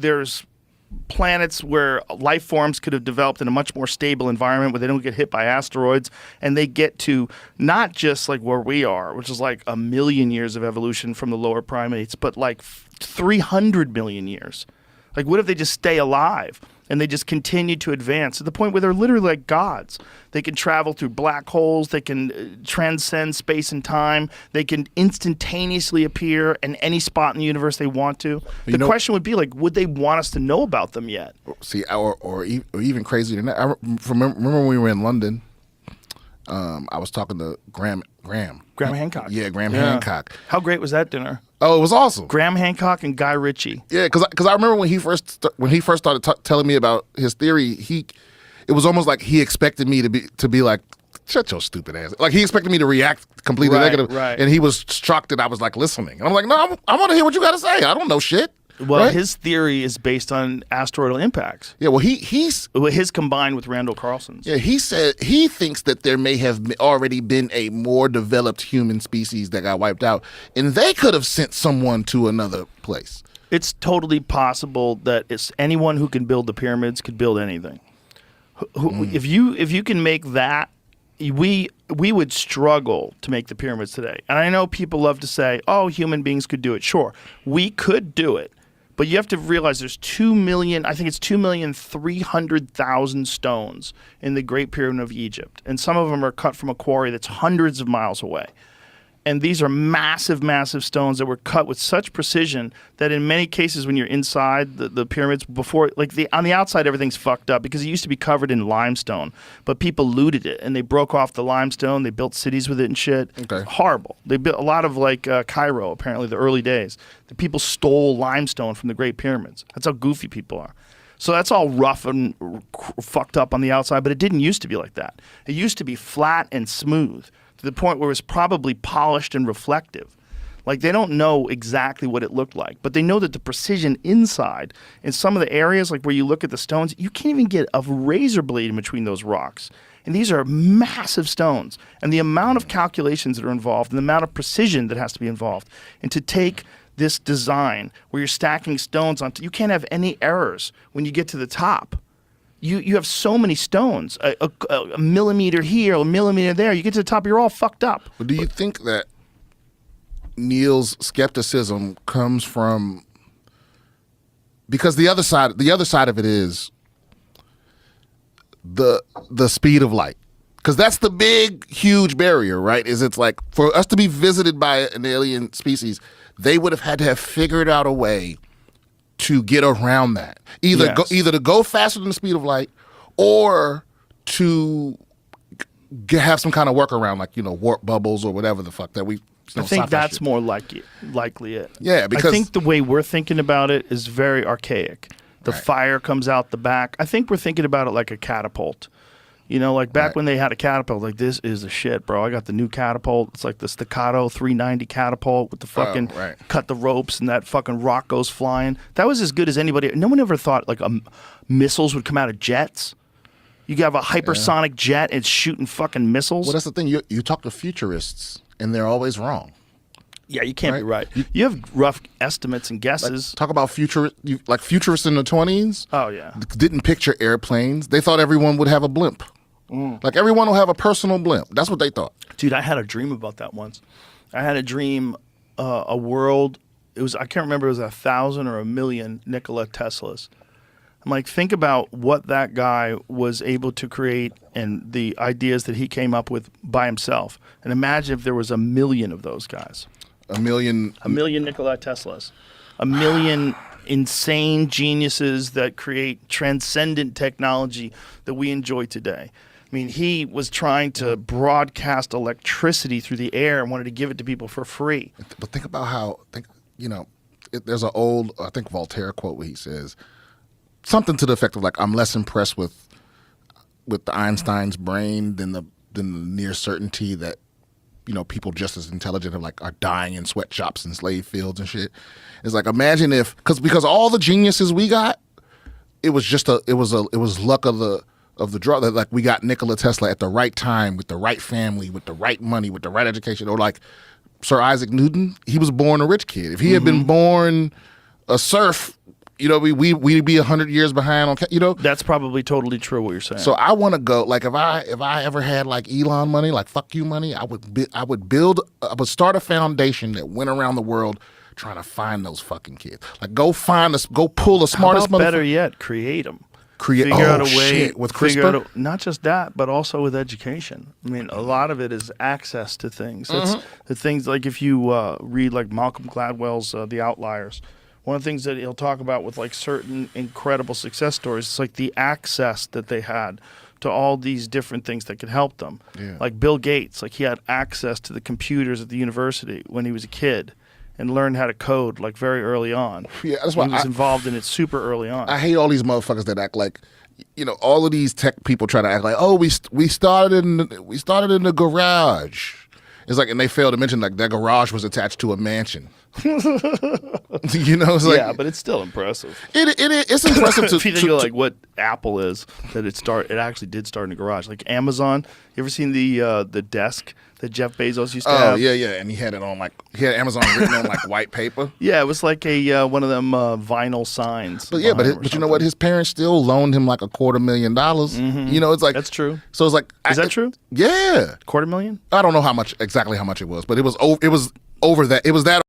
there's planets where life forms could have developed in a much more stable environment where they don't get hit by asteroids, and they get to not just like where we are, which is like 1 million years of evolution from the lower primates, but like 300 million years. Like, what if they just stay alive and they just continue to advance to the point where they're literally like gods? They can travel through black holes. They can transcend space and time. They can instantaneously appear in any spot in the universe they want to. The question would be, like, would they want us to know about them yet? See, or even crazier than that. I remember when we were in London, I was talking to Graham Hancock. Yeah, Graham Hancock. How great was that dinner? Oh, it was awesome. Graham Hancock and Guy Ritchie. Yeah, because I remember when he first started telling me about his theory, it was almost like he expected me to be like, shut your stupid ass. Like, he expected me to react completely negative. Right. And he was shocked that I was like listening. And I'm like, no, I want to hear what you got to say. I don't know shit. Well, right? His theory is based on asteroidal impacts. Yeah, well, his combined with Randall Carlson's. Yeah, he said he thinks that there may have already been a more developed human species that got wiped out, and they could have sent someone to another place. It's totally possible that it's anyone who can build the pyramids could build anything. If you can make that, we would struggle to make the pyramids today. And I know people love to say, "Oh, human beings could do it." Sure, we could do it. But you have to realize there's 2,300,000 stones in the Great Pyramid of Egypt. And some of them are cut from a quarry that's hundreds of miles away. And these are massive, massive stones that were cut with such precision that in many cases when you're inside the pyramids before, like on the outside, everything's fucked up because it used to be covered in limestone. But people looted it and they broke off the limestone. They built cities with it and shit. Okay. Horrible. They built a lot of like Cairo, apparently, the early days. The people stole limestone from the Great Pyramids. That's how goofy people are. So that's all rough and fucked up on the outside, but it didn't used to be like that. It used to be flat and smooth, to the point where it was probably polished and reflective. Like, they don't know exactly what it looked like, but they know that the precision inside, in some of the areas, like where you look at the stones, you can't even get a razor blade in between those rocks. And these are massive stones. And the amount of calculations that are involved and the amount of precision that has to be involved. And to take this design where you're stacking stones on, you can't have any errors when you get to the top. You have so many stones, a millimeter here, a millimeter there. You get to the top, you're all fucked up. But do you think that Neil's skepticism comes from, because the other side of it is the speed of light, because that's the big, huge barrier, right? Is it's like for us to be visited by an alien species, they would have had to have figured out a way to get around that, either to go faster than the speed of light, or to have some kind of workaround, like warp bubbles or whatever the fuck that we. I think that's more likely it. Yeah, because I think the way we're thinking about it is very archaic. The fire comes out the back. I think we're thinking about it like a catapult. Like back when they had a catapult, like, this is the shit, bro. I got the new catapult. It's like the Staccato 390 catapult with the fucking cut the ropes and that fucking rock goes flying. That was as good as anybody. No one ever thought like missiles would come out of jets. You have a hypersonic jet, it's shooting fucking missiles. Well, that's the thing. You talk to futurists and they're always wrong. Yeah, you can't be right. You have rough estimates and guesses. Like, talk about futurists in the 20s. Oh, yeah. Didn't picture airplanes. They thought everyone would have a blimp. Like, everyone will have a personal blimp. That's what they thought. Dude, I had a dream about that once. I had a dream, a world, I can't remember, it was 1,000 or 1,000,000 Nikola Teslas. I'm like, think about what that guy was able to create and the ideas that he came up with by himself. And imagine if there was 1,000,000 of those guys. 1,000,000 Nikola Teslas. 1,000,000 insane geniuses that create transcendent technology that we enjoy today. I mean, he was trying to broadcast electricity through the air and wanted to give it to people for free. But think about there's an old, I think, Voltaire quote where he says something to the effect of like, I'm less impressed with the Einstein's brain than the near certainty that, people just as intelligent are dying in sweatshops and slave fields and shit. It's like, imagine if, because all the geniuses we got, it was luck of the draw, that like we got Nikola Tesla at the right time with the right family, with the right money, with the right education. Or like Sir Isaac Newton, he was born a rich kid. If he had been born a serf, You know, we be 100 years behind on. You know, That's probably totally true what you're saying. so I want to go. Like if I ever had like Elon money, like fuck you money, I would start a foundation that went around the world trying to find those fucking kids. Like go pull the smartest How about better motherfucker. yet, create them. Figure out a way shit, with figure CRISPR. out not just that, but also with education. I mean, a lot of it is access to things. It's the things like if you read like Malcolm Gladwell's The Outliers. One of the things that he'll talk about with like certain incredible success stories, it's like the access that they had to all these different things that could help them. Yeah. Like Bill Gates, like he had access to the computers at the university when he was a kid and learned how to code like very early on. Yeah, that's why he was involved in it super early on. I hate all these motherfuckers that act like, you know, all of these tech people try to act like, oh, we started in the garage. It's like, and they fail to mention like that garage was attached to a mansion. You know, it's like, yeah, but it's still impressive. It's impressive to If you think of like what Apple is, that it actually did start in a garage. Like Amazon, you ever seen the desk that Jeff Bezos used to have? Oh yeah, and he had it on he had Amazon written on like white paper. Yeah, it was like a one of them vinyl signs. But yeah, but you know what? His parents still loaned him like $250,000. You know, it's like That's true. So it's like, Is that true? Yeah, $250,000? I don't know exactly how much it was, but it was over that. It was that